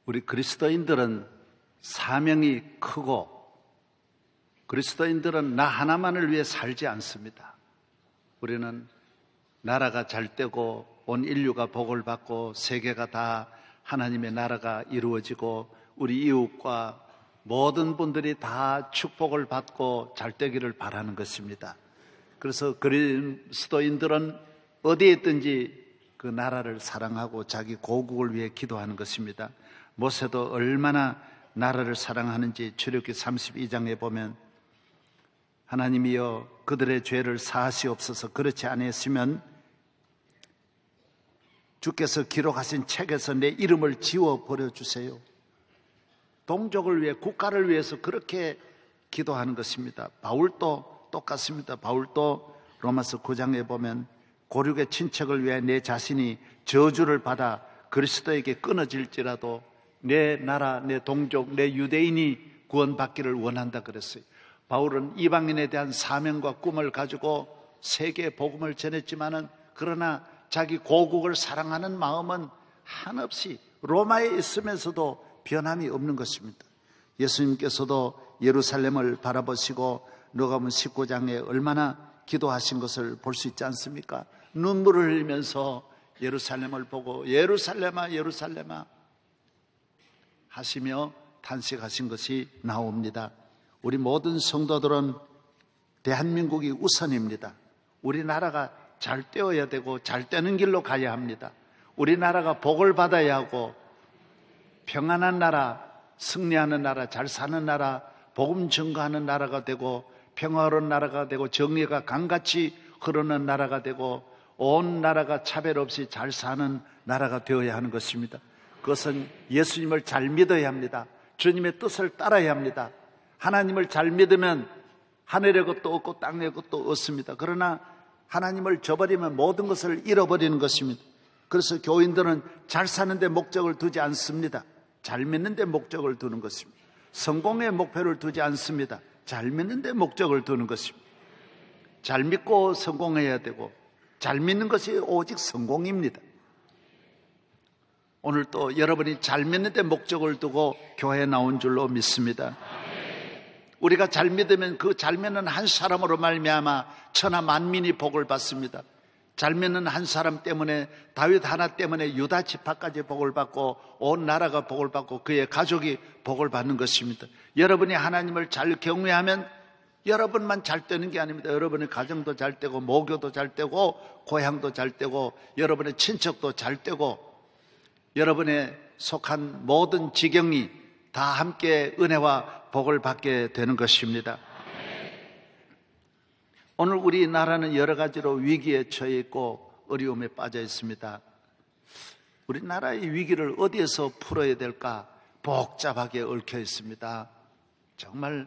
우리 그리스도인들은 사명이 크고 그리스도인들은 나 하나만을 위해 살지 않습니다. 우리는 나라가 잘 되고 온 인류가 복을 받고 세계가 다 하나님의 나라가 이루어지고 우리 이웃과 모든 분들이 다 축복을 받고 잘 되기를 바라는 것입니다. 그래서 그리스도인들은 어디에 있든지 그 나라를 사랑하고 자기 고국을 위해 기도하는 것입니다. 모세도 얼마나 나라를 사랑하는지 출애굽기 32장에 보면 하나님이여 그들의 죄를 사하시옵소서. 그렇지 않았으면 주께서 기록하신 책에서 내 이름을 지워버려 주세요. 동족을 위해, 국가를 위해서 그렇게 기도하는 것입니다. 바울도 똑같습니다. 바울도 로마서 9장에 보면 고륙의 친척을 위해 내 자신이 저주를 받아 그리스도에게 끊어질지라도 내 나라, 내 동족, 내 유대인이 구원받기를 원한다 그랬어요. 바울은 이방인에 대한 사명과 꿈을 가지고 세계에 복음을 전했지만은 그러나 자기 고국을 사랑하는 마음은 한없이 로마에 있으면서도 변함이 없는 것입니다. 예수님께서도 예루살렘을 바라보시고 누가복음 19장에 얼마나 기도하신 것을 볼 수 있지 않습니까? 눈물을 흘리면서 예루살렘을 보고 예루살렘아 예루살렘아 하시며 탄식하신 것이 나옵니다. 우리 모든 성도들은 대한민국이 우선입니다. 우리나라가 잘 되어야 되고 잘 되는 길로 가야 합니다. 우리나라가 복을 받아야 하고 평안한 나라, 승리하는 나라, 잘 사는 나라, 복음 증거하는 나라가 되고 평화로운 나라가 되고 정의가 강같이 흐르는 나라가 되고 온 나라가 차별 없이 잘 사는 나라가 되어야 하는 것입니다. 그것은 예수님을 잘 믿어야 합니다. 주님의 뜻을 따라야 합니다. 하나님을 잘 믿으면 하늘의 것도 얻고 땅의 것도 얻습니다. 그러나 하나님을 저버리면 모든 것을 잃어버리는 것입니다. 그래서 교인들은 잘 사는 데 목적을 두지 않습니다. 잘 믿는 데 목적을 두는 것입니다. 성공의 목표를 두지 않습니다. 잘 믿는 데 목적을 두는 것입니다. 잘 믿고 성공해야 되고 잘 믿는 것이 오직 성공입니다. 오늘 또 여러분이 잘 믿는 데 목적을 두고 교회에 나온 줄로 믿습니다. 우리가 잘 믿으면 그 잘 믿는 한 사람으로 말미암아 천하 만민이 복을 받습니다. 잘 믿는 한 사람 때문에 다윗 하나 때문에 유다 지파까지 복을 받고 온 나라가 복을 받고 그의 가족이 복을 받는 것입니다. 여러분이 하나님을 잘 경외하면 여러분만 잘 되는 게 아닙니다. 여러분의 가정도 잘 되고 모교도 잘 되고 고향도 잘 되고 여러분의 친척도 잘 되고 여러분의 속한 모든 지경이 다 함께 은혜와 복을 받게 되는 것입니다. 오늘 우리나라는 여러 가지로 위기에 처해 있고 어려움에 빠져 있습니다. 우리나라의 위기를 어디에서 풀어야 될까 복잡하게 얽혀 있습니다. 정말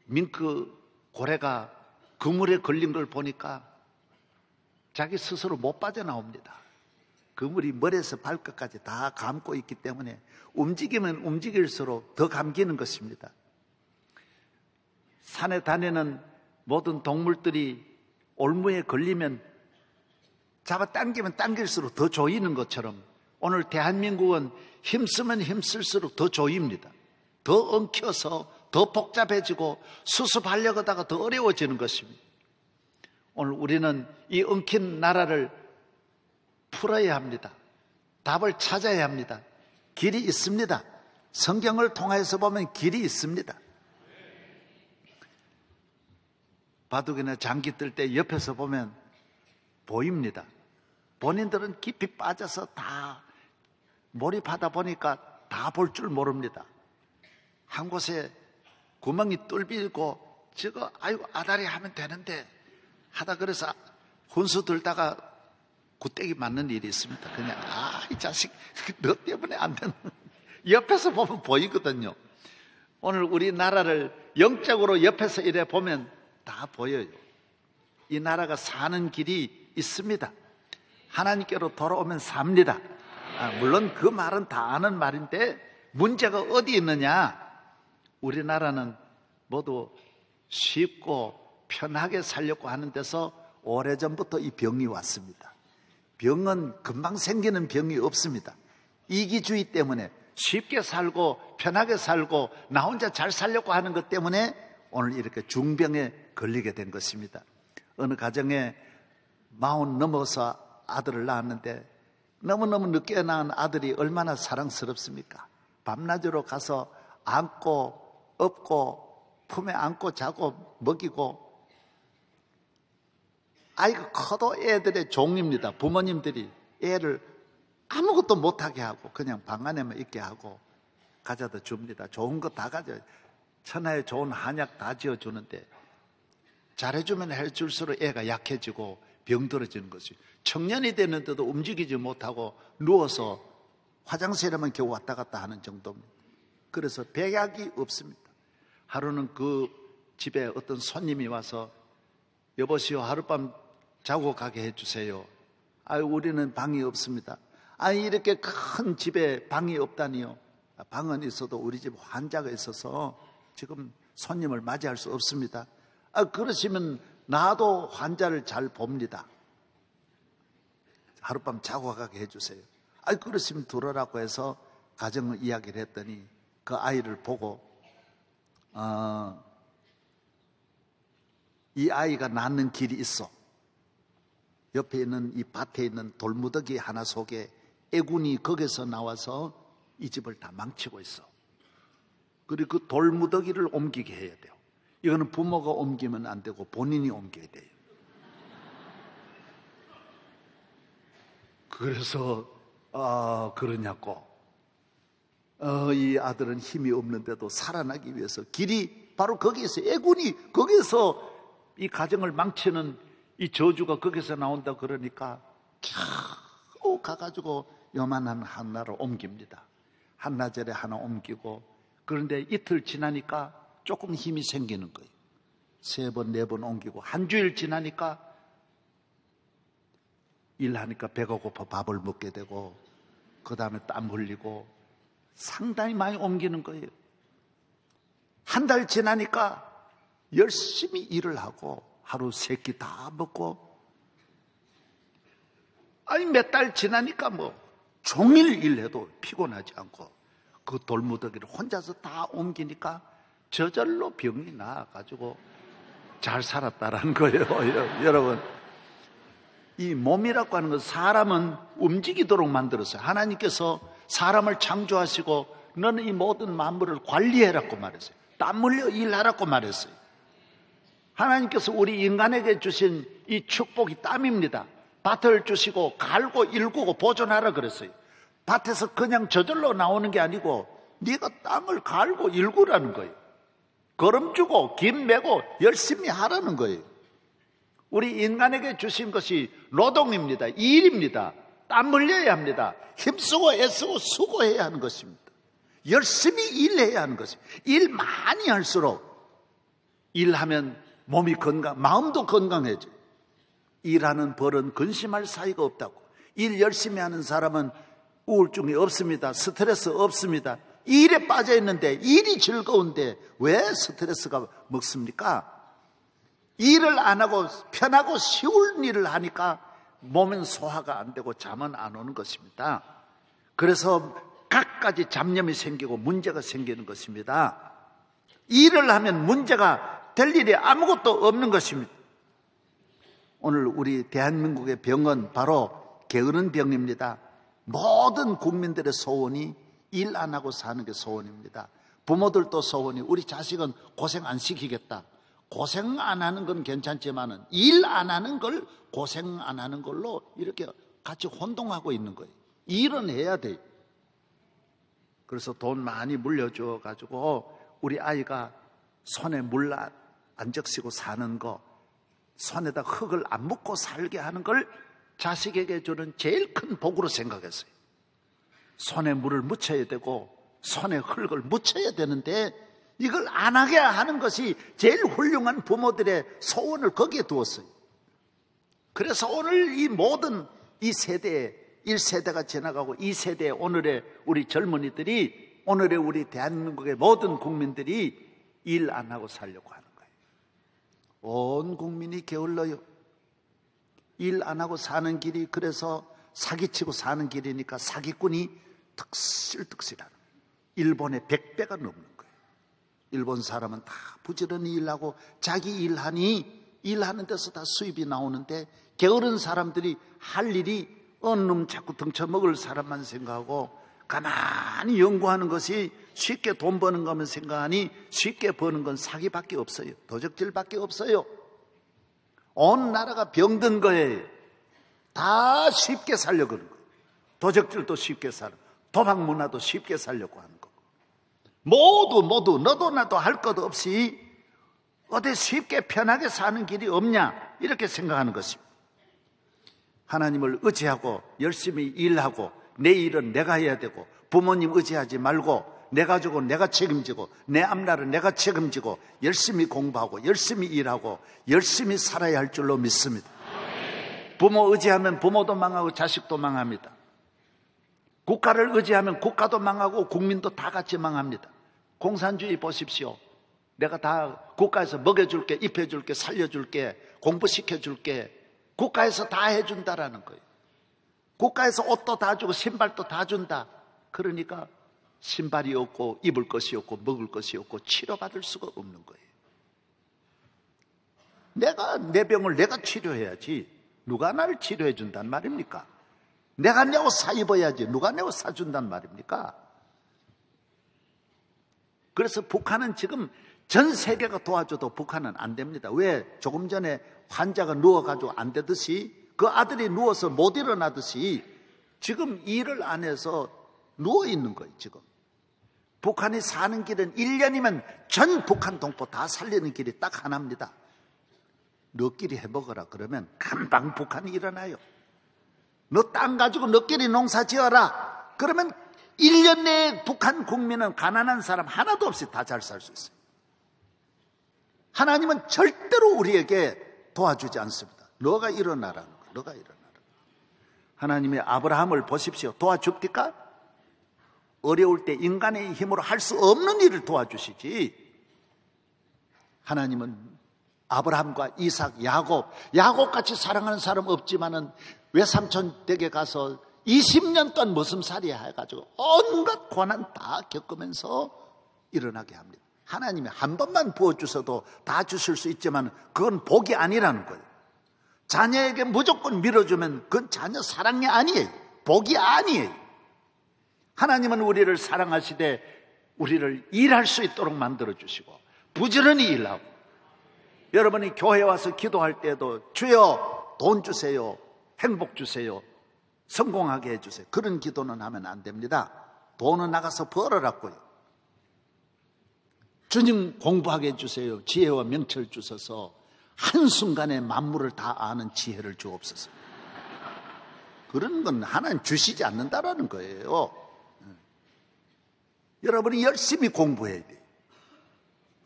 밍크 고래가 그물에 걸린 걸 보니까 자기 스스로 못 빠져나옵니다. 그물이 머리에서 발끝까지 다 감고 있기 때문에 움직이면 움직일수록 더 감기는 것입니다. 산에 다니는 모든 동물들이 올무에 걸리면 잡아당기면 당길수록 더 조이는 것처럼 오늘 대한민국은 힘쓰면 힘쓸수록 더 조입니다. 더 엉켜서 더 복잡해지고 수습하려고 하다가 더 어려워지는 것입니다. 오늘 우리는 이 엉킨 나라를 풀어야 합니다. 답을 찾아야 합니다. 길이 있습니다. 성경을 통해서 보면 길이 있습니다. 바둑이나 장기 뜰 때 옆에서 보면 보입니다. 본인들은 깊이 빠져서 다 몰입하다 보니까 다 볼 줄 모릅니다. 한 곳에 구멍이 뚫리고 저거 아이고 아다리 하면 되는데 하다 그래서 훈수 들다가 굿대기 맞는 일이 있습니다. 그냥 이 자식 너 때문에 안 되는 옆에서 보면 보이거든요. 오늘 우리나라를 영적으로 옆에서 이래 보면 다 보여요. 이 나라가 사는 길이 있습니다. 하나님께로 돌아오면 삽니다. 물론 그 말은 다 아는 말인데 문제가 어디 있느냐? 우리나라는 모두 쉽고 편하게 살려고 하는 데서 오래전부터 이 병이 왔습니다. 병은 금방 생기는 병이 없습니다. 이기주의 때문에 쉽게 살고 편하게 살고 나 혼자 잘 살려고 하는 것 때문에 오늘 이렇게 중병에 걸리게 된 것입니다. 어느 가정에 40 넘어서 아들을 낳았는데 너무너무 늦게 낳은 아들이 얼마나 사랑스럽습니까? 밤낮으로 가서 안고 업고 품에 안고 자고 먹이고, 아이가 커도 애들의 종입니다. 부모님들이 애를 아무것도 못하게 하고 그냥 방 안에만 있게 하고 가져다 줍니다. 좋은 거 다 가져, 천하에 좋은 한약 다 지어주는데 잘해주면 해줄수록 애가 약해지고 병들어지는 것이, 청년이 되는데도 움직이지 못하고 누워서 화장실에만 겨우 왔다 갔다 하는 정도입니다. 그래서 백약이 없습니다. 하루는 그 집에 어떤 손님이 와서 여보시오, 하룻밤 자고 가게 해주세요. 아유, 우리는 방이 없습니다. 아니, 이렇게 큰 집에 방이 없다니요. 방은 있어도 우리 집 환자가 있어서 지금 손님을 맞이할 수 없습니다. 아, 그러시면 나도 환자를 잘 봅니다. 하룻밤 자고 가게 해주세요. 아, 그러시면 들어라고 해서 가정을 이야기를 했더니 그 아이를 보고 이 아이가 낳는 길이 있어. 옆에 있는 이 밭에 있는 돌무더기 하나 속에 애군이 거기서 나와서 이 집을 다 망치고 있어. 그리고 그 돌무더기를 옮기게 해야 돼요. 이거는 부모가 옮기면 안 되고 본인이 옮겨야 돼요. 그래서 그러냐고. 이 아들은 힘이 없는데도 살아나기 위해서 길이 바로 거기에서, 애군이 거기에서 이 가정을 망치는 이 저주가 거기서 나온다 그러니까 겨우 가가지고 요만한 하나를 옮깁니다. 한나절에 하나 옮기고, 그런데 이틀 지나니까 조금 힘이 생기는 거예요. 3번, 4번 옮기고, 한 주일 지나니까 일하니까 배가 고파 밥을 먹게 되고, 그 다음에 땀 흘리고 상당히 많이 옮기는 거예요. 한 달 지나니까 열심히 일을 하고 하루 3끼 다 먹고, 아니 몇 달 지나니까 뭐 종일 일해도 피곤하지 않고 그 돌무더기를 혼자서 다 옮기니까 저절로 병이 나가지고 잘 살았다라는 거예요. 여러분, 이 몸이라고 하는 건 사람은 움직이도록 만들었어요. 하나님께서 사람을 창조하시고 너는 이 모든 만물을 관리해라고 말했어요. 땀 흘려 일하라고 말했어요. 하나님께서 우리 인간에게 주신 이 축복이 땀입니다. 밭을 주시고 갈고 일구고 보존하라 그랬어요. 밭에서 그냥 저절로 나오는 게 아니고 네가 땅을 갈고 일구라는 거예요. 거름 주고 김 메고 열심히 하라는 거예요. 우리 인간에게 주신 것이 노동입니다. 일입니다. 땀 흘려야 합니다. 힘쓰고 애쓰고 수고해야 하는 것입니다. 열심히 일해야 하는 것입니다. 일 많이 할수록 일하면 몸이 마음도 건강해져요. 일하는 벌은 근심할 사이가 없다고. 일 열심히 하는 사람은 우울증이 없습니다. 스트레스 없습니다. 일에 빠져 있는데, 일이 즐거운데 왜 스트레스가 먹습니까? 일을 안 하고 편하고 쉬운 일을 하니까 몸은 소화가 안 되고 잠은 안 오는 것입니다. 그래서 갖가지 잡념이 생기고 문제가 생기는 것입니다. 일을 하면 문제가 될 일이 아무것도 없는 것입니다. 오늘 우리 대한민국의 병은 바로 게으른 병입니다. 모든 국민들의 소원이 일 안 하고 사는 게 소원입니다. 부모들도 소원이 우리 자식은 고생 안 시키겠다. 고생 안 하는 건 괜찮지만은 일 안 하는 걸 고생 안 하는 걸로 이렇게 같이 혼동하고 있는 거예요. 일은 해야 돼요. 그래서 돈 많이 물려줘 가지고 우리 아이가 손에 물 안 적시고 사는 거, 손에다 흙을 안 묻고 살게 하는 걸 자식에게 주는 제일 큰 복으로 생각했어요. 손에 물을 묻혀야 되고 손에 흙을 묻혀야 되는데 이걸 안 하게 하는 것이 제일 훌륭한 부모들의 소원을 거기에 두었어요. 그래서 오늘 이 모든 이 세대에 1세대가 지나가고 2세대 오늘의 우리 젊은이들이, 오늘의 우리 대한민국의 모든 국민들이 일 안 하고 살려고 하는 거예요. 온 국민이 게을러요. 일 안 하고 사는 길이, 그래서 사기치고 사는 길이니까 사기꾼이 득실득실하는, 일본의 100배가 넘는 거예요. 일본 사람은 다 부지런히 일하고 자기 일하는 데서 다 수입이 나오는데, 게으른 사람들이 할 일이 어느 놈 자꾸 등쳐먹을 사람만 생각하고 가만히 연구하는 것이 쉽게 돈 버는 거면 생각하니 쉽게 버는 건 사기밖에 없어요. 도적질밖에 없어요. 온 나라가 병든 거예요. 다 쉽게 살려고 하는 거예요. 도적질도 쉽게 살고 도박 문화도 쉽게 살려고 하는 거고, 모두 너도 나도 할 것 없이 어디 쉽게 편하게 사는 길이 없냐, 이렇게 생각하는 것입니다. 하나님을 의지하고 열심히 일하고 내 일은 내가 해야 되고, 부모님 의지하지 말고 내 가족은 내가 책임지고 내 앞날은 내가 책임지고 열심히 공부하고 열심히 일하고 열심히 살아야 할 줄로 믿습니다. 부모 의지하면 부모도 망하고 자식도 망합니다. 국가를 의지하면 국가도 망하고 국민도 다 같이 망합니다. 공산주의 보십시오. 내가 다 국가에서 먹여줄게, 입혀줄게, 살려줄게, 공부시켜줄게, 국가에서 다 해준다라는 거예요. 국가에서 옷도 다 주고 신발도 다 준다. 그러니까 신발이 없고 입을 것이 없고 먹을 것이 없고 치료받을 수가 없는 거예요. 내 병을 내가 치료해야지 누가 나를 치료해 준단 말입니까? 내가 내 옷 사 입어야지 누가 내 옷 사준단 말입니까? 그래서 북한은 지금 전 세계가 도와줘도 북한은 안 됩니다. 왜? 조금 전에 환자가 누워가지고 안 되듯이, 그 아들이 누워서 못 일어나듯이 지금 일을 안 해서 누워 있는 거예요. 지금 북한이 사는 길은 1년이면 전 북한 동포 다 살리는 길이 딱 하나입니다. 너끼리 해먹어라 그러면 금방 북한이 일어나요. 너 땅 가지고 너끼리 농사 지어라 그러면 1년 내에 북한 국민은 가난한 사람 하나도 없이 다 잘 살 수 있어요. 하나님은 절대로 우리에게 도와주지 않습니다. 너가 일어나라는 거예요. 너가 일어나라. 하나님의 아브라함을 보십시오. 도와줍니까? 어려울 때 인간의 힘으로 할 수 없는 일을 도와주시지. 하나님은 아브라함과 이삭, 야곱같이 사랑하는 사람 없지만은 외삼촌 댁에 가서 20년 동안 머슴살이 해가지고 온갖 고난 다 겪으면서 일어나게 합니다. 하나님이 한 번만 부어주셔도 다 주실 수 있지만 그건 복이 아니라는 거예요. 자녀에게 무조건 밀어주면 그건 자녀 사랑이 아니에요. 복이 아니에요. 하나님은 우리를 사랑하시되 우리를 일할 수 있도록 만들어주시고 부지런히 일하고, 여러분이 교회 와서 기도할 때도 주여 돈 주세요, 행복 주세요, 성공하게 해주세요, 그런 기도는 하면 안 됩니다. 돈은 나가서 벌어라고요. 주님 공부하게 해주세요, 지혜와 명철 주셔서 한순간에 만물을 다 아는 지혜를 주옵소서. 그런 건 하나님 주시지 않는다라는 거예요. 여러분이 열심히 공부해야 돼요.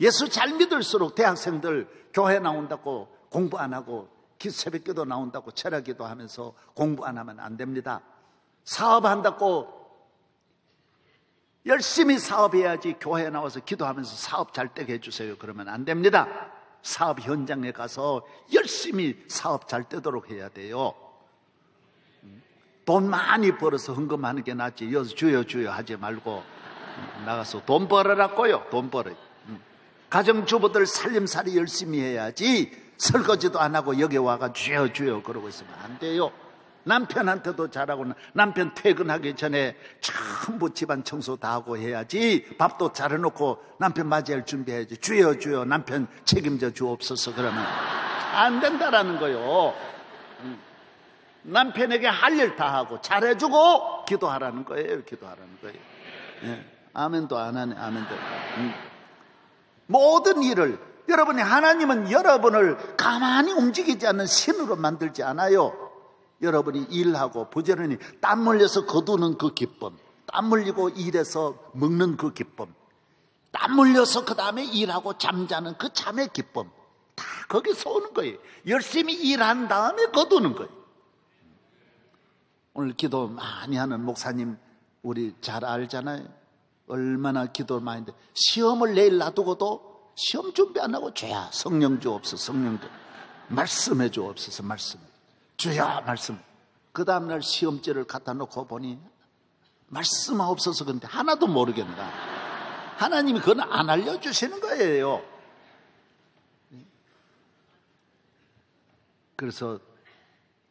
예수 잘 믿을수록 대학생들 교회 나온다고 공부 안 하고 새벽기도 나온다고 철야기도 하면서 공부 안 하면 안 됩니다. 사업한다고 열심히 사업해야지 교회에 나와서 기도하면서 사업 잘 되게 해주세요 그러면 안 됩니다. 사업 현장에 가서 열심히 사업 잘 되도록 해야 돼요. 돈 많이 벌어서 헌금하는 게 낫지 여기서 주여 하지 말고 나가서 돈 벌어라고요. 돈 벌어요. 가정주부들 살림살이 열심히 해야지 설거지도 안 하고 여기 와가 주여 그러고 있으면 안 돼요. 남편한테도 잘하고 남편 퇴근하기 전에 전부 집안 청소 다 하고 해야지. 밥도 차려놓고 남편 맞이할 준비해야지. 주여 남편 책임져 주옵소서 그러면 안 된다라는 거예요. 남편에게 할 일 다 하고 잘해주고 기도하라는 거예요. 기도하라는 거예요. 네. 아멘도 안 하네. 아멘도. 모든 일을 여러분이, 하나님은 여러분을 가만히 움직이지 않는 신으로 만들지 않아요. 여러분이 일하고 부지런히 땀 흘려서 거두는 그 기쁨, 땀 흘리고 일해서 먹는 그 기쁨, 땀 흘려서 그 다음에 일하고 잠자는 그 잠의 기쁨, 다 거기서 오는 거예요. 열심히 일한 다음에 거두는 거예요. 오늘 기도 많이 하는 목사님 우리 잘 알잖아요. 얼마나 기도를 많이 했는데 시험을 내일 놔두고도 시험 준비 안 하고 주야 성령 주옵소서, 성령 주 말씀해 주옵소서, 말씀 주야 말씀. 그 다음날 시험지를 갖다 놓고 보니 말씀하옵소서. 근데 하나도 모르겠나. 하나님이 그건 안 알려주시는 거예요. 그래서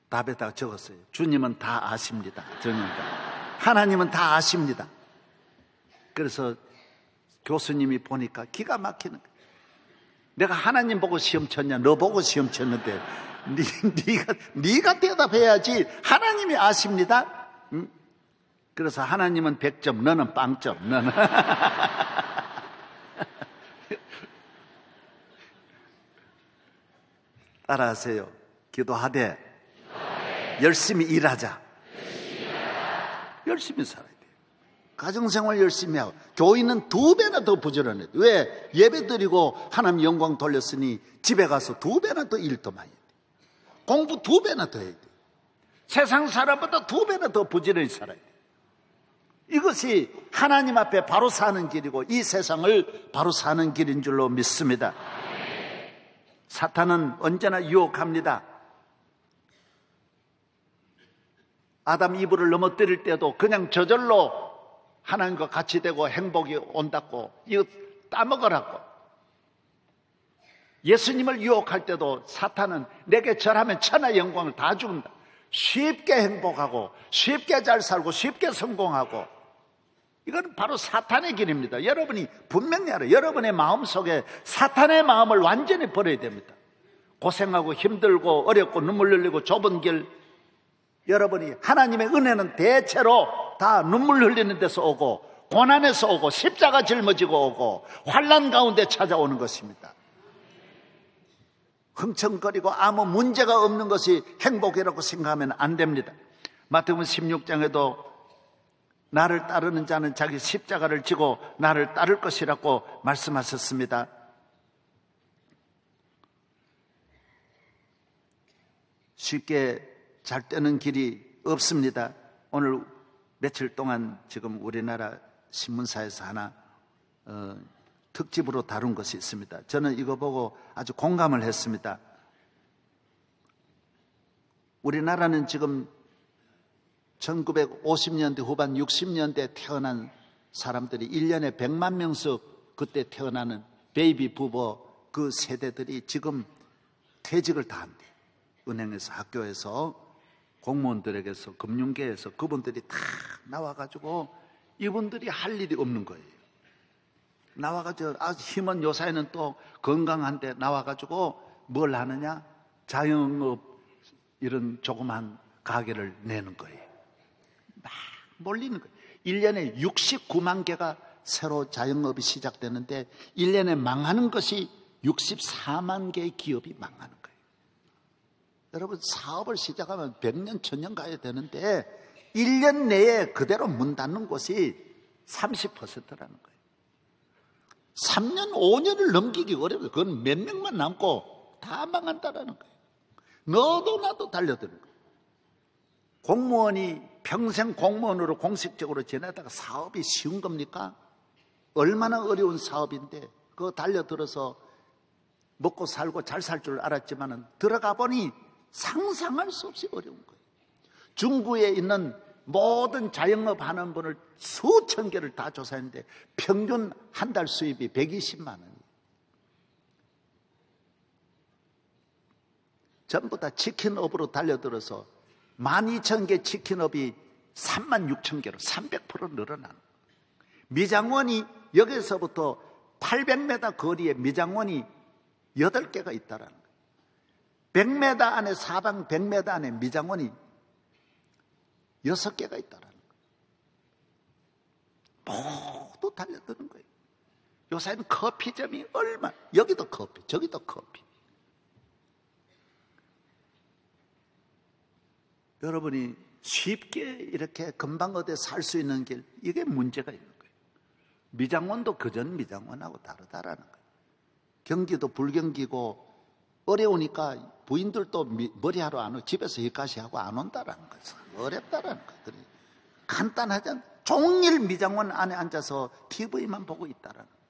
답에다가 적었어요. 주님은 다 아십니다. 하나님은 다 아십니다. 그래서 교수님이 보니까 기가 막히는 거예요. 내가 하나님 보고 시험 쳤냐? 너 보고 시험 쳤는데 네가 대답해야지. 하나님이 아십니다. 응? 그래서 하나님은 100점, 너는 빵점. 너는 따라하세요. 기도하되 열심히 일하자. 열심히 살아야 돼요. 가정생활 열심히 하고, 교인은 2배나 더 부지런해요. 왜? 예배 드리고 하나님 영광 돌렸으니 집에 가서 2배나 더 일 더 많이 해야 돼요. 공부 2배나 더 해야 돼요. 세상 사람보다 2배나 더 부지런히 살아야 돼요. 이것이 하나님 앞에 바로 사는 길이고 이 세상을 바로 사는 길인 줄로 믿습니다. 사탄은 언제나 유혹합니다. 아담 이브를 넘어뜨릴 때도 그냥 저절로 하나님과 같이 되고 행복이 온다고, 이거 따먹으라고. 예수님을 유혹할 때도 사탄은 내게 절하면 천하 영광을 다 준다. 쉽게 행복하고 쉽게 잘 살고 쉽게 성공하고, 이건 바로 사탄의 길입니다. 여러분이 분명히 알아요. 여러분의 마음속에 사탄의 마음을 완전히 버려야 됩니다. 고생하고 힘들고 어렵고 눈물 흘리고 좁은 길, 여러분이 하나님의 은혜는 대체로 다 눈물 흘리는 데서 오고 고난에서 오고 십자가 짊어지고 오고 환난 가운데 찾아오는 것입니다. 흥청거리고 아무 문제가 없는 것이 행복이라고 생각하면 안 됩니다. 마태복음 16장에도 나를 따르는 자는 자기 십자가를 지고 나를 따를 것이라고 말씀하셨습니다. 쉽게 잘 되는 길이 없습니다. 오늘 며칠 동안 지금 우리나라 신문사에서 하나 특집으로 다룬 것이 있습니다. 저는 이거 보고 아주 공감을 했습니다. 우리나라는 지금 1950년대 후반 60년대 태어난 사람들이 1년에 100만 명씩 그때 태어나는 베이비 부버 그 세대들이 지금 퇴직을 다 한대요. 은행에서, 학교에서, 공무원들에게서, 금융계에서 그분들이 다 나와가지고 이분들이 할 일이 없는 거예요. 나와가지고 아주 힘은 요사이는 또 건강한데 나와가지고 뭘 하느냐? 자영업 이런 조그만 가게를 내는 거예요. 막 몰리는 거예요. 1년에 69만 개가 새로 자영업이 시작되는데 1년에 망하는 것이 64만 개의 기업이 망하는 거예요. 여러분, 사업을 시작하면 100년, 1000년 가야 되는데 1년 내에 그대로 문 닫는 곳이 30%라는 거예요. 3년, 5년을 넘기기 어려워요. 그건 몇 명만 남고 다 망한다라는 거예요. 너도 나도 달려드는 거예요. 공무원이 평생 공무원으로 공식적으로 지내다가 사업이 쉬운 겁니까? 얼마나 어려운 사업인데 그거 달려들어서 먹고 살고 잘 살 줄 알았지만은 들어가 보니 상상할 수 없이 어려운 거예요. 중구에 있는 모든 자영업 하는 분을 수천 개를 다 조사했는데 평균 한 달 수입이 120만 원이에요. 전부 다 치킨업으로 달려들어서 12,000개 치킨업이 36,000개로 300% 늘어나는 거예요. 미장원이 여기서부터 800m 거리에 미장원이 8개가 있다라는 거예요. 100m 안에, 사방 100m 안에 미장원이 6개가 있다라는 거예요. 모두 달려드는 거예요. 요새는 커피점이 얼마, 여기도 커피, 저기도 커피. 여러분이 쉽게 이렇게 금방 어디 살 수 있는 길, 이게 문제가 있는 거예요. 미장원도 그전 미장원하고 다르다라는 거예요. 경기도 불경기고 어려우니까 부인들도 머리하러 안 오고 집에서 여기까지 하고 안 온다라는 거예요. 어렵다라는 거예요. 간단하잖아요. 종일 미장원 안에 앉아서 TV만 보고 있다라는 거예요.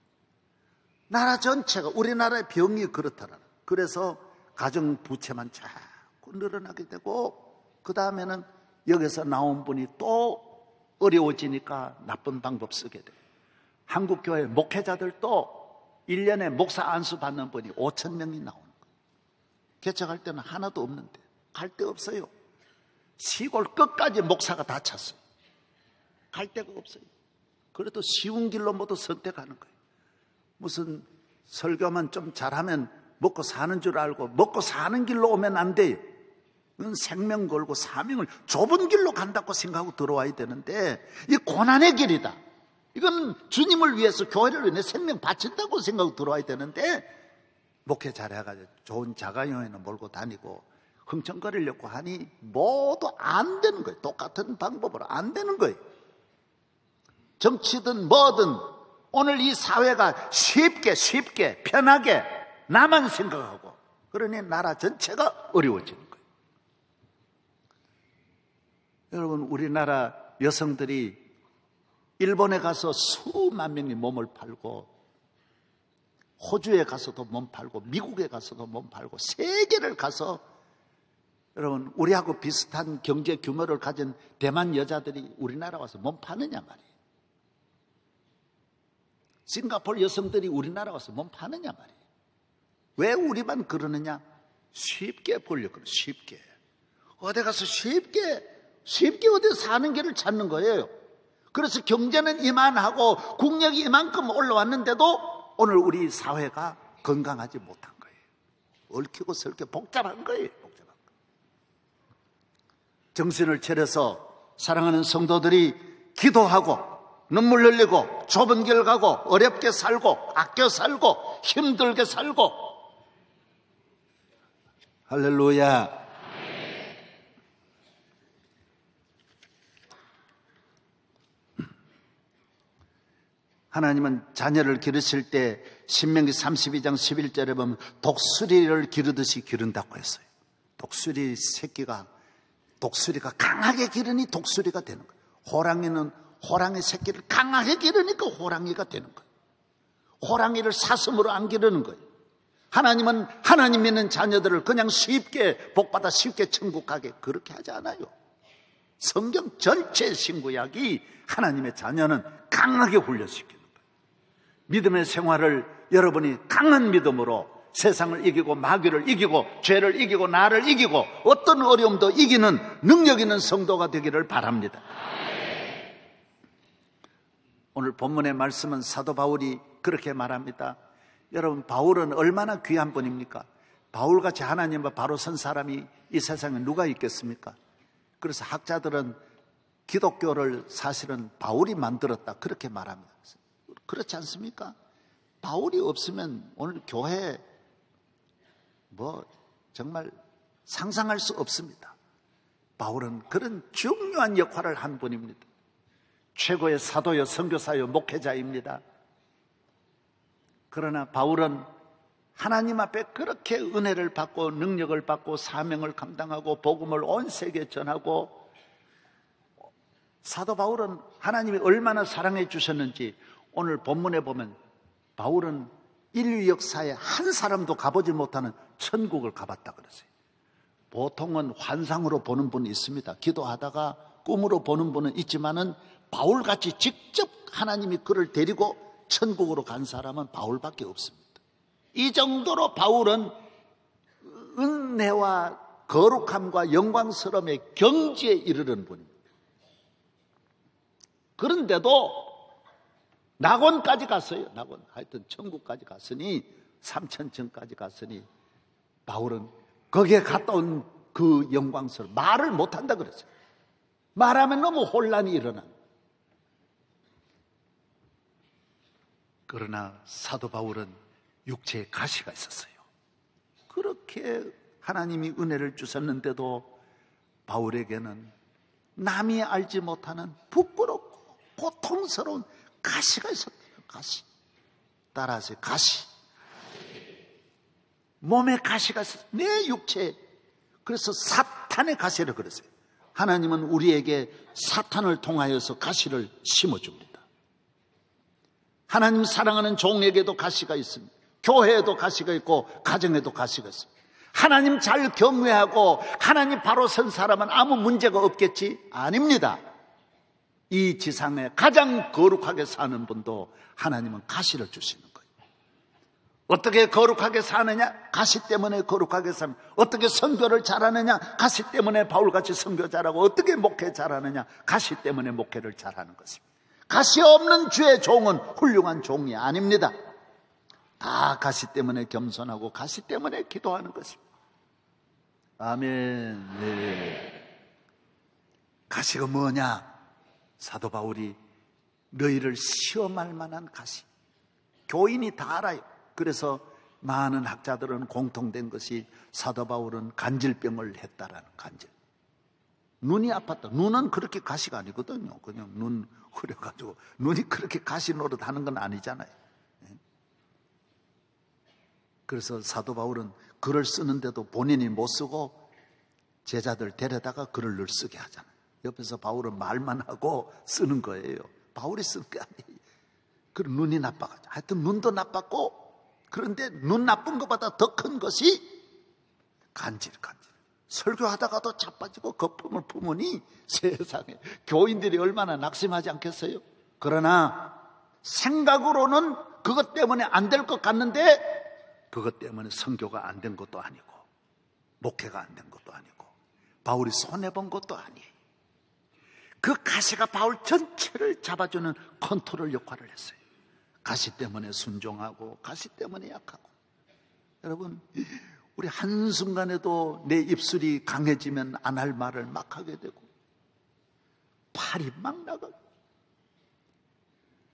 나라 전체가, 우리나라의 병이 그렇다라는 거예요. 그래서 가정 부채만 자꾸 늘어나게 되고 그 다음에는 여기서 나온 분이 또 어려워지니까 나쁜 방법 쓰게 돼요. 한국교회 목회자들도 1년에 목사 안수 받는 분이 5천 명이 나오는 거예요. 개척할 때는 하나도 없는데 갈 데 없어요. 시골 끝까지 목사가 다 찼어요. 갈 데가 없어요. 그래도 쉬운 길로 모두 선택하는 거예요. 무슨 설교만 좀 잘하면 먹고 사는 줄 알고 먹고 사는 길로 오면 안 돼요. 그건 생명 걸고 사명을 좁은 길로 간다고 생각하고 들어와야 되는데 이 고난의 길이다. 이건 주님을 위해서 교회를 위해 생명 바친다고 생각하고 들어와야 되는데 목회 잘해가지고 좋은 자가용에는 몰고 다니고 흥청거리려고 하니 모두 안 되는 거예요. 똑같은 방법으로 안 되는 거예요. 정치든 뭐든 오늘 이 사회가 쉽게 편하게 나만 생각하고 그러니 나라 전체가 어려워지는 거예요. 여러분, 우리나라 여성들이 일본에 가서 수만 명이 몸을 팔고 호주에 가서도 몸 팔고 미국에 가서도 몸 팔고 세계를 가서 여러분 우리하고 비슷한 경제 규모를 가진 대만 여자들이 우리나라 와서 몸 파느냐 말이에요. 싱가포르 여성들이 우리나라 와서 몸 파느냐 말이에요. 왜 우리만 그러느냐? 쉽게 보려고 그래요. 쉽게. 어디 가서 쉽게 어디 사는 길을 찾는 거예요. 그래서 경제는 이만하고 국력이 이만큼 올라왔는데도 오늘 우리 사회가 건강하지 못한 거예요. 얽히고 설켜 복잡한 거예요. 복잡한 거. 정신을 차려서 사랑하는 성도들이 기도하고 눈물 흘리고 좁은 길 가고 어렵게 살고 아껴 살고 힘들게 살고 할렐루야. 하나님은 자녀를 기르실 때 신명기 32장 11절에 보면 독수리를 기르듯이 기른다고 했어요. 새끼가 독수리가 강하게 기르니 독수리가 되는 거예요. 호랑이는 호랑이 새끼를 강하게 기르니까 호랑이가 되는 거예요. 호랑이를 사슴으로 안 기르는 거예요. 하나님은 하나님 믿는 자녀들을 그냥 쉽게 복받아 쉽게 천국 가게 그렇게 하지 않아요. 성경 전체 신구약이 하나님의 자녀는 강하게 훈련시키는 거예요. 믿음의 생활을 여러분이 강한 믿음으로 세상을 이기고 마귀를 이기고 죄를 이기고 나를 이기고 어떤 어려움도 이기는 능력 있는 성도가 되기를 바랍니다. 오늘 본문의 말씀은 사도 바울이 그렇게 말합니다. 여러분, 바울은 얼마나 귀한 분입니까? 바울같이 하나님과 바로 선 사람이 이 세상에 누가 있겠습니까? 그래서 학자들은 기독교를 사실은 바울이 만들었다 그렇게 말합니다. 그렇지 않습니까? 바울이 없으면 오늘 교회 정말 상상할 수 없습니다. 바울은 그런 중요한 역할을 한 분입니다. 최고의 사도요 선교사요 목회자입니다. 그러나 바울은 하나님 앞에 그렇게 은혜를 받고 능력을 받고 사명을 감당하고 복음을 온 세계에 전하고 사도 바울은 하나님이 얼마나 사랑해 주셨는지 오늘 본문에 보면 바울은 인류 역사에 한 사람도 가보지 못하는 천국을 가봤다 그러세요. 보통은 환상으로 보는 분이 있습니다. 기도하다가 꿈으로 보는 분은 있지만은 바울같이 직접 하나님이 그를 데리고 천국으로 간 사람은 바울밖에 없습니다. 이 정도로 바울은 은혜와 거룩함과 영광스러움의 경지에 이르는 분입니다. 그런데도 낙원까지 갔어요. 낙원. 하여튼 천국까지 갔으니 3,000층까지 갔으니 바울은 거기에 갔다 온 그 영광스러움 말을 못한다 그랬어요. 말하면 너무 혼란이 일어나. 그러나 사도 바울은 육체에 가시가 있었어요. 그렇게 하나님이 은혜를 주셨는데도 바울에게는 남이 알지 못하는 부끄럽고 고통스러운 가시가 있었대요. 가시. 따라하세요. 가시. 몸에 가시가 있었어요. 내 육체에. 그래서 사탄의 가시를 그랬어요. 하나님은 우리에게 사탄을 통하여서 가시를 심어줍니다. 하나님 사랑하는 종에게도 가시가 있습니다. 교회에도 가시가 있고 가정에도 가시가 있습니다. 하나님 잘 경외하고 하나님 바로 선 사람은 아무 문제가 없겠지? 아닙니다. 이 지상에 가장 거룩하게 사는 분도 하나님은 가시를 주시는 거예요. 어떻게 거룩하게 사느냐? 가시 때문에 거룩하게 사는. 어떻게 선교를 잘하느냐? 가시 때문에 바울같이 선교 잘하고. 어떻게 목회 잘하느냐? 가시 때문에 목회를 잘하는 것입니다. 가시 없는 주의 종은 훌륭한 종이 아닙니다. 다 가시 때문에 겸손하고 가시 때문에 기도하는 것입니다. 아멘. 네. 가시가 뭐냐? 사도 바울이 너희를 시험할 만한 가시. 교인이 다 알아요. 그래서 많은 학자들은 공통된 것이 사도 바울은 간질병을 했다라는 간질. 눈이 아팠다. 눈은 그렇게 가시가 아니거든요. 그냥 눈 흐려가지고 눈이 그렇게 가시 노릇하는 건 아니잖아요. 그래서 사도 바울은 글을 쓰는데도 본인이 못 쓰고 제자들 데려다가 글을 늘 쓰게 하잖아요. 옆에서 바울은 말만 하고 쓰는 거예요. 바울이 쓴 게 아니에요. 그리고 눈이 나빠가지고. 하여튼 눈도 나빴고, 그런데 눈 나쁜 것보다 더 큰 것이 간질. 설교하다가도 자빠지고 거품을 품으니 세상에 교인들이 얼마나 낙심하지 않겠어요? 그러나 생각으로는 그것 때문에 안 될 것 같는데 그것 때문에 선교가 안 된 것도 아니고 목회가 안 된 것도 아니고 바울이 손해본 것도 아니에요. 그 가시가 바울 전체를 잡아주는 컨트롤 역할을 했어요. 가시 때문에 순종하고 가시 때문에 약하고. 여러분, 우리 한순간에도 내 입술이 강해지면 안 할 말을 막 하게 되고 팔이 막 나가고,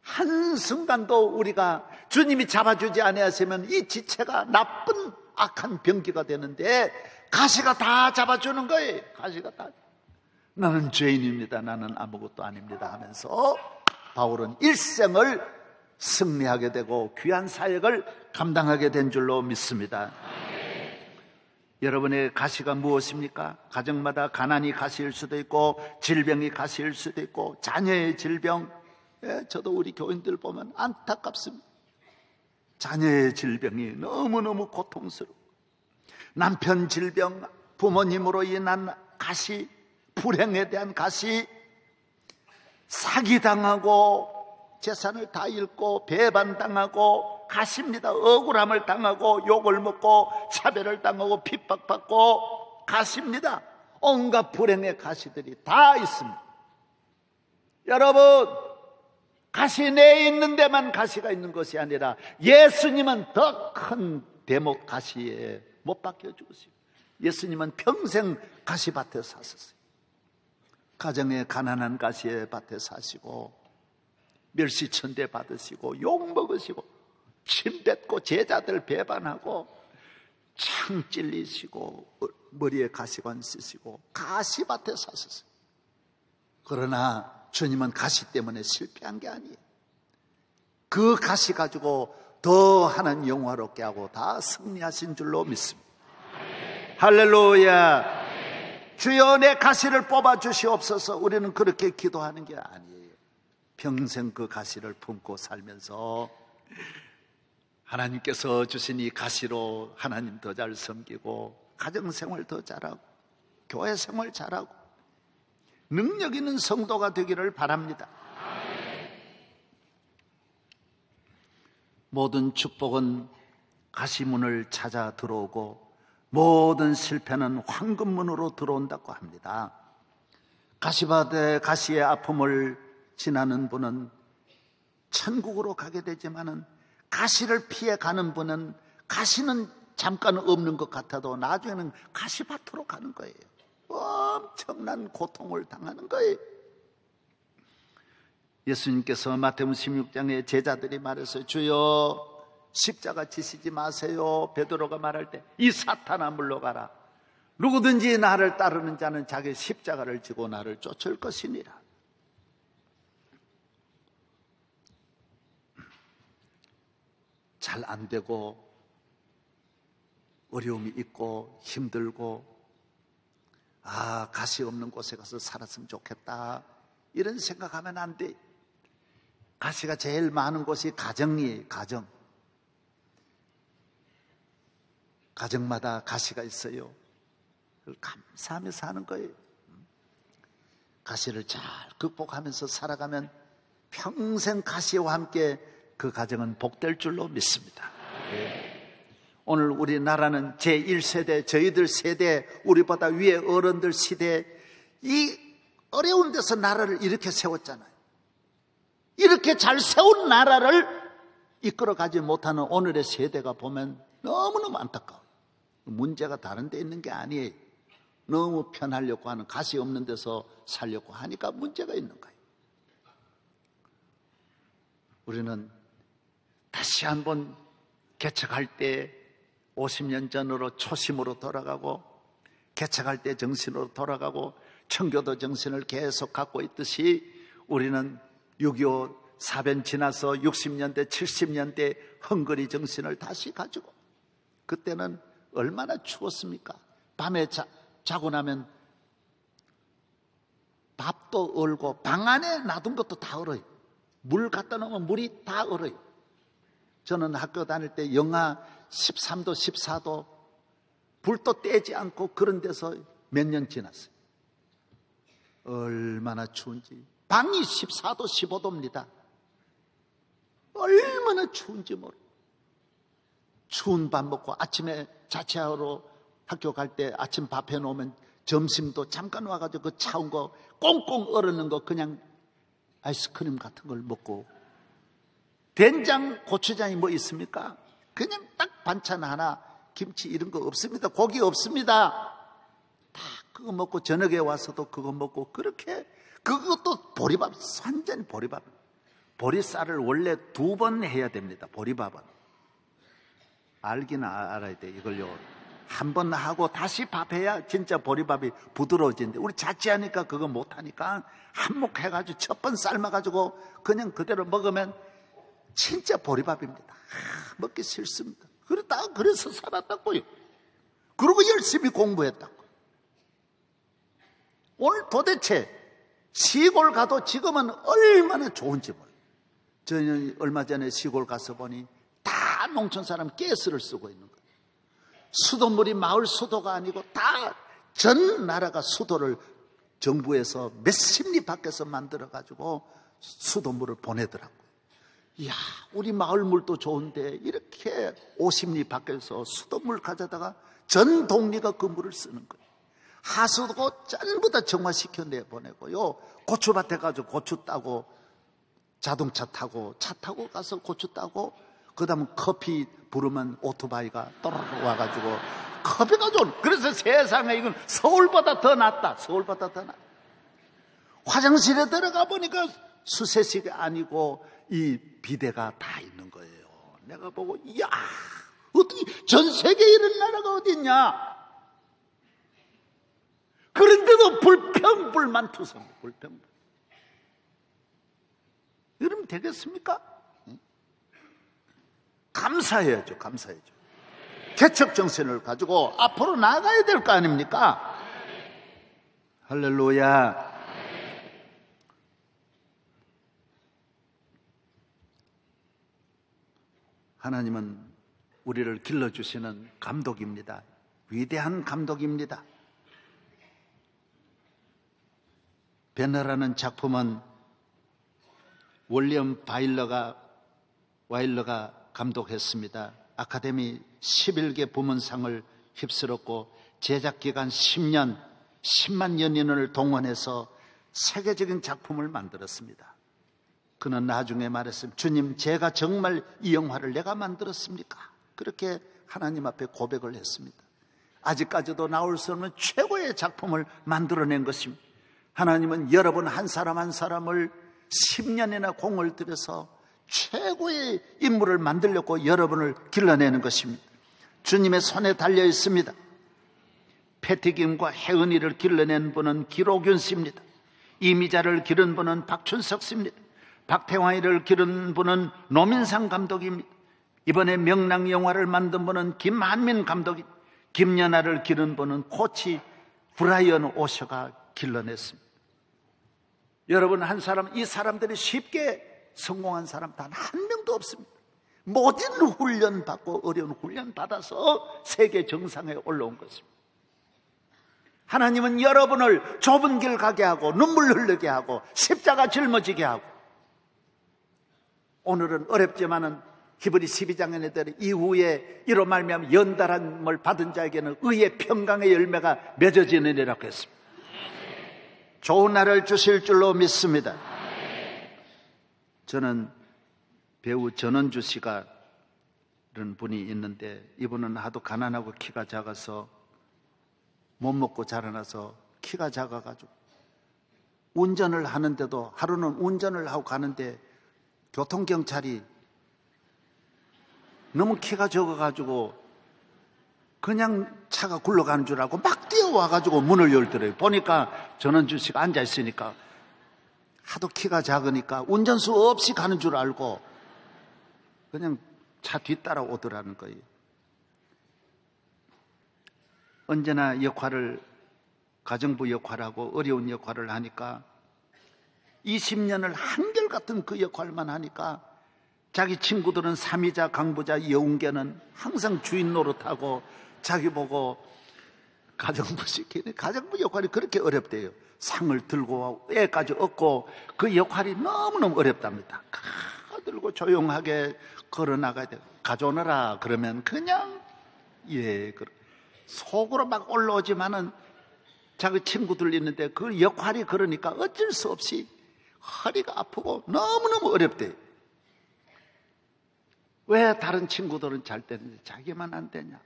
한순간도 우리가 주님이 잡아주지 아니하시면 이 지체가 나쁜 악한 병기가 되는데 가시가 다 잡아주는 거예요. 가시가 다. 나는 죄인입니다. 나는 아무것도 아닙니다 하면서 바울은 일생을 승리하게 되고 귀한 사역을 감당하게 된 줄로 믿습니다. 여러분의 가시가 무엇입니까? 가정마다 가난이 가시일 수도 있고 질병이 가시일 수도 있고 자녀의 질병. 저도 우리 교인들 보면 안타깝습니다. 자녀의 질병이 너무너무 고통스러워. 남편 질병, 부모님으로 인한 가시, 불행에 대한 가시, 사기당하고 재산을 다 잃고 배반당하고 가시입니다. 억울함을 당하고 욕을 먹고 차별을 당하고 핍박받고 가시입니다. 온갖 불행의 가시들이 다 있습니다. 여러분, 가시 내에 있는 데만 가시가 있는 것이 아니라 예수님은 더 큰 대목 가시에 못 박혀 죽으시고 예수님은 평생 가시밭에 사셨어요. 가정에 가난한 가시의 밭에 사시고 멸시천대 받으시고 욕 먹으시고 침 뱉고 제자들 배반하고 창 찔리시고 머리에 가시관 쓰시고 가시밭에 사셨어요. 그러나 주님은 가시 때문에 실패한 게 아니에요. 그 가시 가지고 더 하나님 영화롭게 하고 다 승리하신 줄로 믿습니다. 할렐루야. 주여 내 가시를 뽑아 주시옵소서. 우리는 그렇게 기도하는 게 아니에요. 평생 그 가시를 품고 살면서 하나님께서 주신 이 가시로 하나님 더 잘 섬기고 가정생활 더 잘하고 교회 생활 잘하고 능력 있는 성도가 되기를 바랍니다. 모든 축복은 가시문을 찾아 들어오고 모든 실패는 황금문으로 들어온다고 합니다. 가시밭에 가시의 아픔을 지나는 분은 천국으로 가게 되지만은 가시를 피해 가는 분은 가시는 잠깐 없는 것 같아도 나중에는 가시밭으로 가는 거예요. 엄청난 고통을 당하는 거예요. 예수님께서 마태복음 16장에 제자들이 말했어요. 주여 십자가 지시지 마세요. 베드로가 말할 때 이 사탄아 물러가라. 누구든지 나를 따르는 자는 자기 십자가를 지고 나를 쫓을 것이니라. 잘 안 되고 어려움이 있고 힘들고 가시 없는 곳에 가서 살았으면 좋겠다 이런 생각하면 안 돼. 가시가 제일 많은 곳이 가정이에요. 가정마다 가시가 있어요. 그걸 감사하며 사는 거예요. 가시를 잘 극복하면서 살아가면 평생 가시와 함께 그 가정은 복될 줄로 믿습니다. 오늘 우리나라는 제1세대, 저희들 세대, 우리보다 위에 어른들 시대, 이 어려운 데서 나라를 이렇게 세웠잖아요. 이렇게 잘 세운 나라를 이끌어가지 못하는 오늘의 세대가 보면 너무너무 안타까워요. 문제가 다른 데 있는 게 아니에요. 너무 편하려고 하는, 가시 없는 데서 살려고 하니까 문제가 있는 거예요. 우리는 다시 한번 개척할 때 50년 전으로 초심으로 돌아가고, 개척할 때 정신으로 돌아가고, 청교도 정신을 계속 갖고 있듯이 우리는 6.25 사변 지나서 60년대 70년대 헝거리 정신을 다시 가지고, 그때는 얼마나 추웠습니까? 밤에 자고 나면 밥도 얼고 방 안에 놔둔 것도 다 얼어요. 물 갖다 놓으면 물이 다 얼어요. 저는 학교 다닐 때 영하 13도 14도 불도 떼지 않고 그런 데서 몇 년 지났어요. 얼마나 추운지. 방이 14도 15도입니다 얼마나 추운지 모르. 추운 밥 먹고 아침에 자취하러 학교 갈 때 아침 밥 해놓으면 점심도 잠깐 와가지고 그 차운 거 꽁꽁 얼었는 거 그냥 아이스크림 같은 걸 먹고, 된장 고추장이 뭐 있습니까? 그냥 딱 반찬 하나, 김치 이런 거 없습니다. 고기 없습니다. 다 그거 먹고 저녁에 와서도 그거 먹고, 그렇게, 그것도 보리밥, 완전 보리밥. 보리쌀을 원래 2번 해야 됩니다. 보리밥은 알기는 알아야 돼. 이걸요 한 번 하고 다시 밥해야 진짜 보리밥이 부드러워지는데, 우리 자취하니까 그거 못하니까 한몫 해가지고 첫 번 삶아가지고 그냥 그대로 먹으면 진짜 보리밥입니다. 먹기 싫습니다. 그래서 살았다고요. 그리고 열심히 공부했다고. 오늘 도대체 시골 가도 지금은 얼마나 좋은지 몰라요. 저는 얼마 전에 시골 가서 보니 다 농촌 사람 가스를 쓰고 있는 거예요. 수돗물이 마을 수도가 아니고 다 전 나라가 수도를 정부에서 몇십 리 밖에서 만들어가지고 수돗물을 보내더라고요. 이야, 우리 마을 물도 좋은데 이렇게 50리 밖에서 수돗물 가져다가 전 동리가 그 물을 쓰는 거예요. 하수도 전부 다 정화시켜 내보내고요. 고추밭에 가서 고추 따고, 자동차 타고, 차 타고 가서 고추 따고, 그 다음 커피 부르면 오토바이가 또르르 와가지고 커피가 좋은. 그래서 세상에 이건 서울보다 더 낫다. 서울보다 더 낫다. 화장실에 들어가 보니까 수세식이 아니고 이 비데가 다 있는 거예요. 내가 보고, 이야, 어떻게 전 세계에 이런 나라가 어디 있냐. 그런데도 불평불만투성. 불평불. 이러면 되겠습니까? 감사해야죠. 감사해야죠. 개척 정신을 가지고 앞으로 나가야 될 거 아닙니까? 할렐루야. 하나님은 우리를 길러주시는 감독입니다. 위대한 감독입니다. 베너라는 작품은 윌리엄 와일러가 감독했습니다. 아카데미 11개 부문상을 휩쓸었고 제작기간 10년, 10만 연인을 동원해서 세계적인 작품을 만들었습니다. 그는 나중에 말했습니다. 주님, 제가 정말 이 영화를 내가 만들었습니까? 그렇게 하나님 앞에 고백을 했습니다. 아직까지도 나올 수 없는 최고의 작품을 만들어낸 것입니다. 하나님은 여러분 한 사람 한 사람을 10년이나 공을 들여서 최고의 인물을 만들려고 여러분을 길러내는 것입니다. 주님의 손에 달려 있습니다. 패티김과 혜은이를 길러낸 분은 기록윤 씨입니다. 이미자를 기른 분은 박춘석 씨입니다. 박태환이를 기른 분은 노민상 감독입니다. 이번에 명랑 영화를 만든 분은 김한민 감독입니다. 김연아를 기른 분은 코치 브라이언 오셔가 길러냈습니다. 여러분 한 사람, 이 사람들이 쉽게 성공한 사람 단 한 명도 없습니다. 모든 훈련 받고 어려운 훈련 받아서 세계 정상에 올라온 것입니다. 하나님은 여러분을 좁은 길 가게 하고 눈물 흘리게 하고 십자가 짊어지게 하고, 오늘은 어렵지만은 히브리 12장에 내더니 이후에 이로 말미암아 연달함을 받은 자에게는 의의 평강의 열매가 맺어지느니라고 했습니다. 좋은 날을 주실 줄로 믿습니다. 저는 배우 전원주 씨가 이런 분이 있는데, 이분은 하도 가난하고 키가 작아서 못 먹고 자라나서 키가 작아가지고 운전을 하는데도, 하루는 운전을 하고 가는데 교통경찰이 너무 키가 적어가지고 그냥 차가 굴러가는 줄 알고 막 뛰어와가지고 문을 열더래요. 보니까 전원주 씨가 앉아있으니까 하도 키가 작으니까 운전수 없이 가는 줄 알고 그냥 차 뒤따라 오더라는 거예요. 언제나 역할을, 가정부 역할하고 어려운 역할을 하니까 20년을 한결같은 그 역할만 하니까 자기 친구들은 삼이자 강부자 여운계는 항상 주인 노릇하고 자기 보고 가정부 시키네. 가정부 역할이 그렇게 어렵대요. 상을 들고 애까지 얻고 그 역할이 너무너무 어렵답니다. 들고 조용하게 걸어나가야 돼요. 가져오너라 그러면 그냥 속으로 막 올라오지만은 자기 친구들 있는데 그 역할이 그러니까 어쩔 수 없이 허리가 아프고 너무너무 어렵대요. 왜 다른 친구들은 잘 되는데 자기만 안 되냐?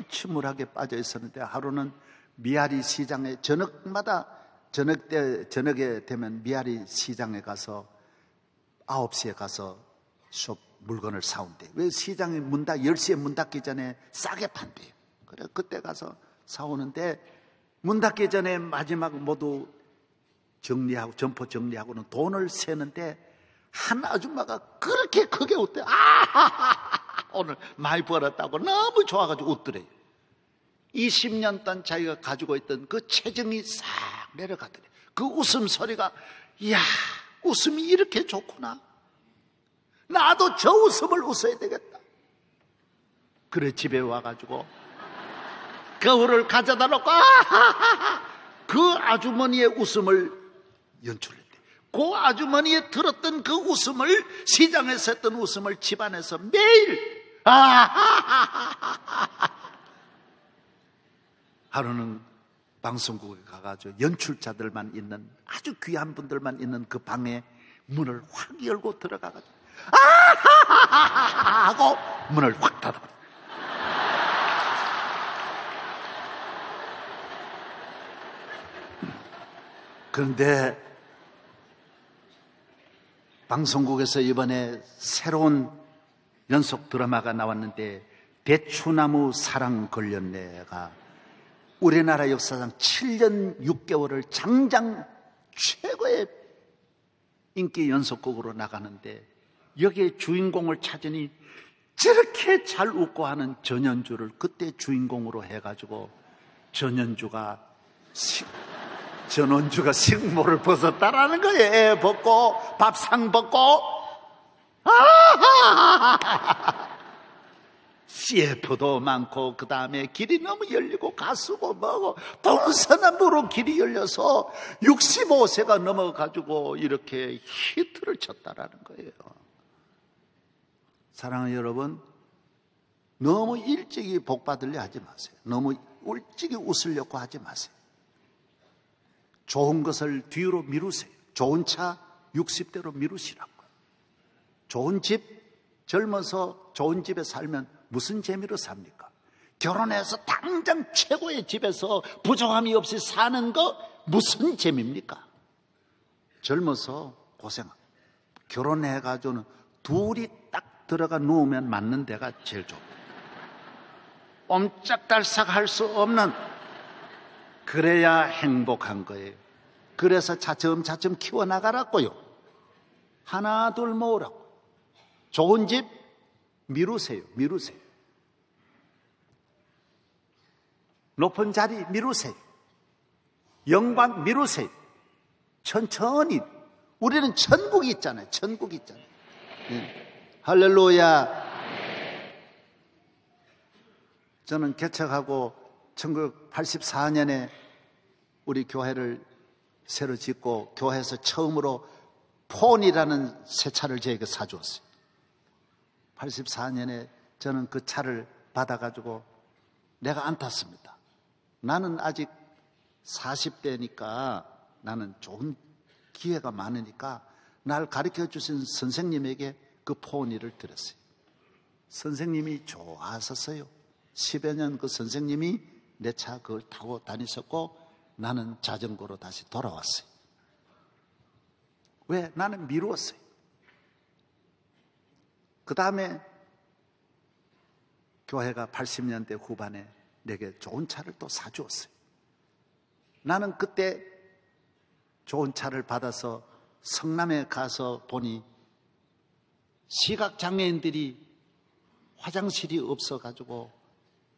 침울하게 빠져 있었는데 하루는 미아리 시장에 저녁에 되면 미아리 시장에 가서 9시에 가서 물건을 사온대. 왜 시장이 10시에 문 닫기 전에 싸게 판대요. 그래 그때 가서 사오는데 문 닫기 전에 마지막 모두 정리하고 점포 정리하고는 돈을 세는데 한 아줌마가 그렇게 크게 웃대. 오늘 많이 벌었다고 너무 좋아가지고 웃더래요. 20년 동안 자기가 가지고 있던 그 체정이 싹 내려가더래요. 그 웃음소리가, 이야, 웃음이 이렇게 좋구나. 나도 저 웃음을 웃어야 되겠다. 그래 집에 와가지고 거울을 가져다 놓고 그 아주머니의 웃음을 연출했대. 그 아주머니의 들었던 그 웃음을, 시장에서 했던 웃음을 집안에서 매일 하루는 방송국에 가가지고 연출자들만 있는, 아주 귀한 분들만 있는 그 방에 문을 확 열고 들어가가지고 하고 문을 확 닫아. 그런데 방송국에서 이번에 새로운 연속 드라마가 나왔는데 대추나무 사랑 걸렸네가 우리나라 역사상 7년 6개월을 장장 최고의 인기 연속극으로 나가는데, 여기에 주인공을 찾으니 저렇게 잘 웃고 하는 전현주를 그때 주인공으로 해가지고 전원주가 식모를 벗었다라는 거예요. 애 벗고 밥상 벗고 CF도 많고, 그 다음에 길이 너무 열리고 가수고 뭐고 동서남북으로 길이 열려서 65세가 넘어가지고 이렇게 히트를 쳤다라는 거예요. 사랑하는 여러분, 너무 일찍이 복 받으려 하지 마세요. 너무 일찍이 웃으려고 하지 마세요. 좋은 것을 뒤로 미루세요. 좋은 차 60대로 미루시라고요. 좋은 집, 젊어서 좋은 집에 살면 무슨 재미로 삽니까? 결혼해서 당장 최고의 집에서 부족함이 없이 사는 거 무슨 재미입니까? 젊어서 고생하고 결혼해가지고는 둘이 딱 들어가 누우면 맞는 데가 제일 좋다. 옴짝달싹 할 수 없는, 그래야 행복한 거예요. 그래서 차츰차츰 키워나가라고요. 하나 둘 모으라고. 좋은 집 미루세요. 높은 자리 미루세요. 영광 미루세요. 천천히. 우리는 천국이 있잖아요. 네. 할렐루야. 저는 개척하고 1984년에 우리 교회를 새로 짓고 교회에서 처음으로 폰이라는 새 차를 저에게 사주었어요. 84년에 저는 그 차를 받아가지고 내가 안 탔습니다. 나는 아직 40대니까 나는 좋은 기회가 많으니까 날 가르쳐 주신 선생님에게 그 폰이를 드렸어요. 선생님이 좋아하셨어요. 10여 년 그 선생님이 내 차 그걸 타고 다니셨고 나는 자전거로 다시 돌아왔어요. 왜? 나는 미루었어요. 그 다음에 교회가 80년대 후반에 내게 좋은 차를 또 사주었어요. 나는 그때 좋은 차를 받아서 성남에 가서 보니 시각장애인들이 화장실이 없어가지고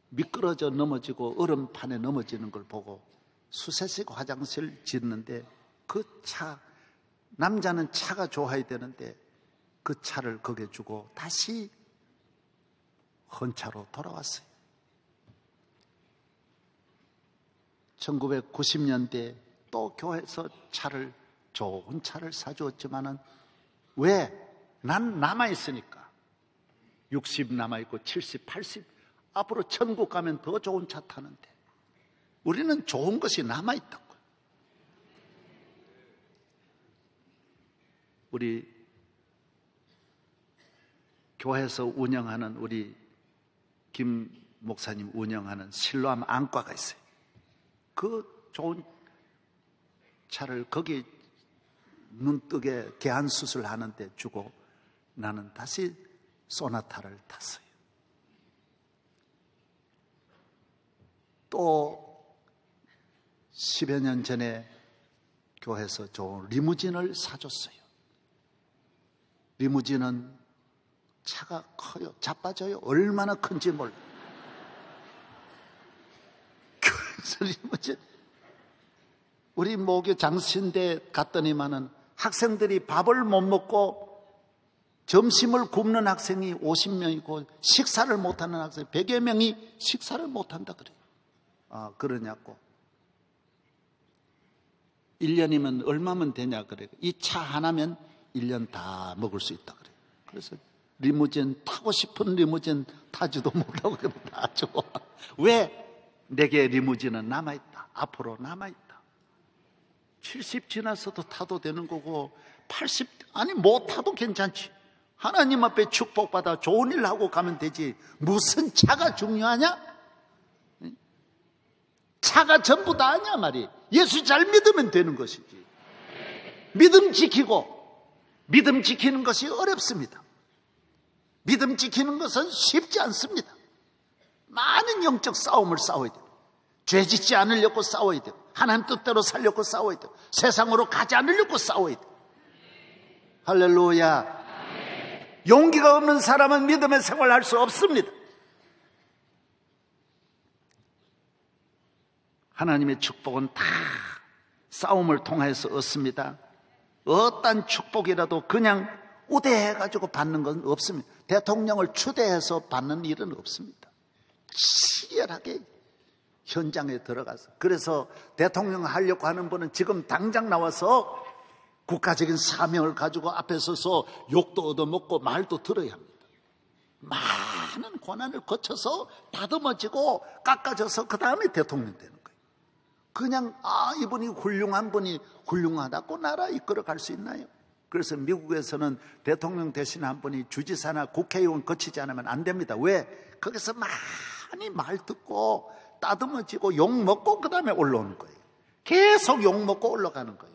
미끄러져 넘어지고 얼음판에 넘어지는 걸 보고 수세식 화장실 짓는데 그 차, 남자는 차가 좋아야 되는데 그 차를 거기에 주고 다시 헌차로 돌아왔어요. 1990년대 또 교회에서 좋은 차를 사주었지만은 왜? 난 남아있으니까. 60 남아있고 70, 80 앞으로 천국 가면 더 좋은 차 타는데 우리는 좋은 것이 남아있다고요. 우리 교회에서 운영하는 우리 김 목사님 운영하는 실로암 안과가 있어요. 그 좋은 차를 거기 눈뜨게 개안 수술하는데 주고 나는 다시 소나타를 탔어요. 또 10여 년 전에 교회에서 좋은 리무진을 사줬어요. 리무진은 차가 커요. 자빠져요. 얼마나 큰지 몰라요. 교회에서 리무진. 우리 모교 장신대 갔더니만은 학생들이 밥을 못 먹고 점심을 굶는 학생이 50명이고 식사를 못하는 학생 100여 명이 식사를 못한다 그래요. 아, 그러냐고. 1년이면 얼마면 되냐 그래요. 이 차 하나면 1년 다 먹을 수 있다 그래요. 그래서 리무진 타고 싶은 리무진 타지도 못하고 다 좋아. 왜? 내게 리무진은 남아있다. 앞으로 남아있다. 70 지나서도 타도 되는 거고 80 아니 못 타도 괜찮지. 하나님 앞에 축복받아 좋은 일 하고 가면 되지. 무슨 차가 중요하냐? 차가 전부다 아니야 말이. 예수 잘 믿으면 되는 것이지. 믿음 지키는 것이 어렵습니다. 믿음 지키는 것은 쉽지 않습니다. 많은 영적 싸움을 싸워야 돼요. 죄 짓지 않으려고 싸워야 돼요. 하나님 뜻대로 살려고 싸워야 돼요. 세상으로 가지 않으려고 싸워야 돼요. 할렐루야. 용기가 없는 사람은 믿음의 생활을 할 수 없습니다. 하나님의 축복은 다 싸움을 통해서 얻습니다. 어떤 축복이라도 그냥 우대해가지고 받는 건 없습니다. 대통령을 추대해서 받는 일은 없습니다. 치열하게 현장에 들어가서. 그래서 대통령 하려고 하는 분은 지금 당장 나와서 국가적인 사명을 가지고 앞에 서서 욕도 얻어먹고 말도 들어야 합니다. 많은 고난을 거쳐서 다듬어지고 깎아져서 그 다음에 대통령 되는 거예요. 그냥 이분이 훌륭한 분이 훌륭하다고 나라 이끌어갈 수 있나요? 그래서 미국에서는 대통령 대신 한 분이 주지사나 국회의원 거치지 않으면 안 됩니다. 왜? 거기서 많이 말 듣고 따듬어지고 욕먹고 그 다음에 올라오는 거예요. 계속 욕먹고 올라가는 거예요.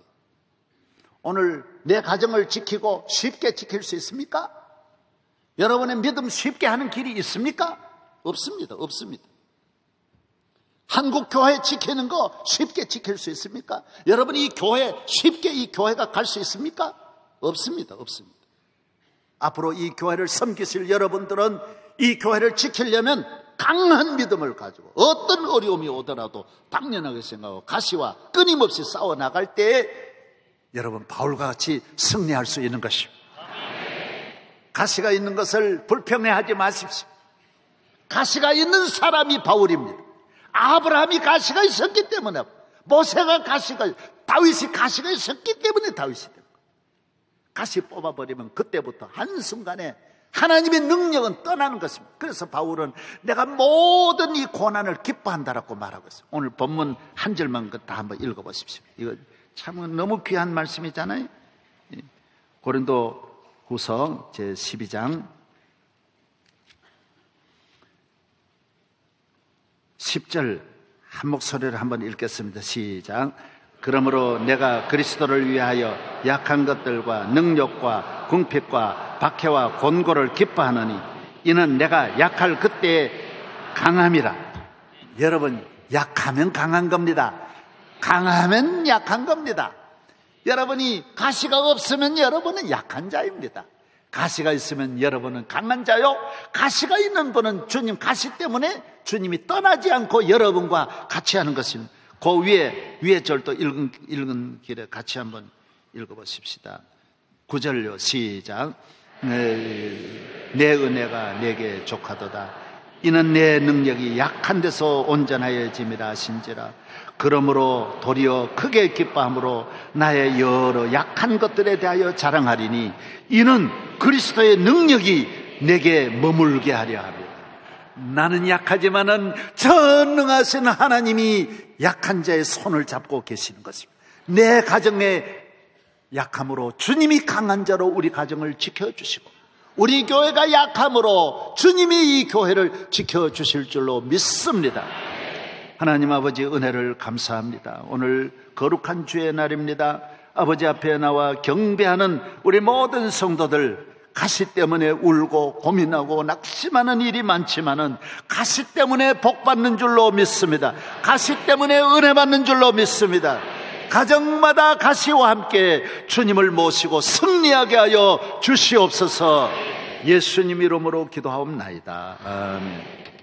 오늘 내 가정을 지키고 쉽게 지킬 수 있습니까? 여러분의 믿음 쉽게 하는 길이 있습니까? 없습니다. 없습니다. 한국 교회 지키는 거 쉽게 지킬 수 있습니까? 여러분 이 교회 쉽게 이 교회가 갈 수 있습니까? 없습니다. 없습니다. 앞으로 이 교회를 섬기실 여러분들은 이 교회를 지키려면 강한 믿음을 가지고 어떤 어려움이 오더라도 당연하게 생각하고 가시와 끊임없이 싸워 나갈 때에 여러분 바울과 같이 승리할 수 있는 것입니다. 가시가 있는 것을 불평해하지 마십시오. 가시가 있는 사람이 바울입니다. 아브라함이 가시가 있었기 때문에, 모세가 가시가, 다윗이 가시가 있었기 때문에 다윗이 됩니다. 가시 뽑아버리면 그때부터 한순간에 하나님의 능력은 떠나는 것입니다. 그래서 바울은 내가 모든 이 고난을 기뻐한다라고 말하고 있어요. 오늘 본문 한 절만 다 한번 읽어보십시오. 이거 참 너무 귀한 말씀이잖아요. 고린도 후서 제12장 10절 한 목소리를 한번 읽겠습니다. 시작. 그러므로 내가 그리스도를 위하여 약한 것들과 능력과 궁핍과 박해와 곤고를 기뻐하느니 이는 내가 약할 그때에 강함이라. 여러분, 약하면 강한 겁니다. 강하면 약한 겁니다. 여러분이 가시가 없으면 여러분은 약한 자입니다. 가시가 있으면 여러분은 강한 자요. 가시가 있는 분은 주님 가시 때문에 주님이 떠나지 않고 여러분과 같이 하는 것입니다. 그 위에 절도 읽은 길에 같이 한번 읽어보십시다. 9절요. 시작. 내 은혜가 내게 족하도다. 이는 내 능력이 약한 데서 온전하여짐이라 하신지라. 그러므로 도리어 크게 기뻐함으로 나의 여러 약한 것들에 대하여 자랑하리니 이는 그리스도의 능력이 내게 머물게 하려 합니다. 나는 약하지만은 전능하신 하나님이 약한 자의 손을 잡고 계시는 것입니다. 내 가정의 약함으로 주님이 강한 자로 우리 가정을 지켜주시고, 우리 교회가 약함으로 주님이 이 교회를 지켜주실 줄로 믿습니다. 하나님 아버지 은혜를 감사합니다. 오늘 거룩한 주의 날입니다. 아버지 앞에 나와 경배하는 우리 모든 성도들, 가시 때문에 울고 고민하고 낙심하는 일이 많지만은 가시 때문에 복 받는 줄로 믿습니다. 가시 때문에 은혜 받는 줄로 믿습니다. 가정마다 가시와 함께 주님을 모시고 승리하게 하여 주시옵소서. 예수님 이름으로 기도하옵나이다. 아멘.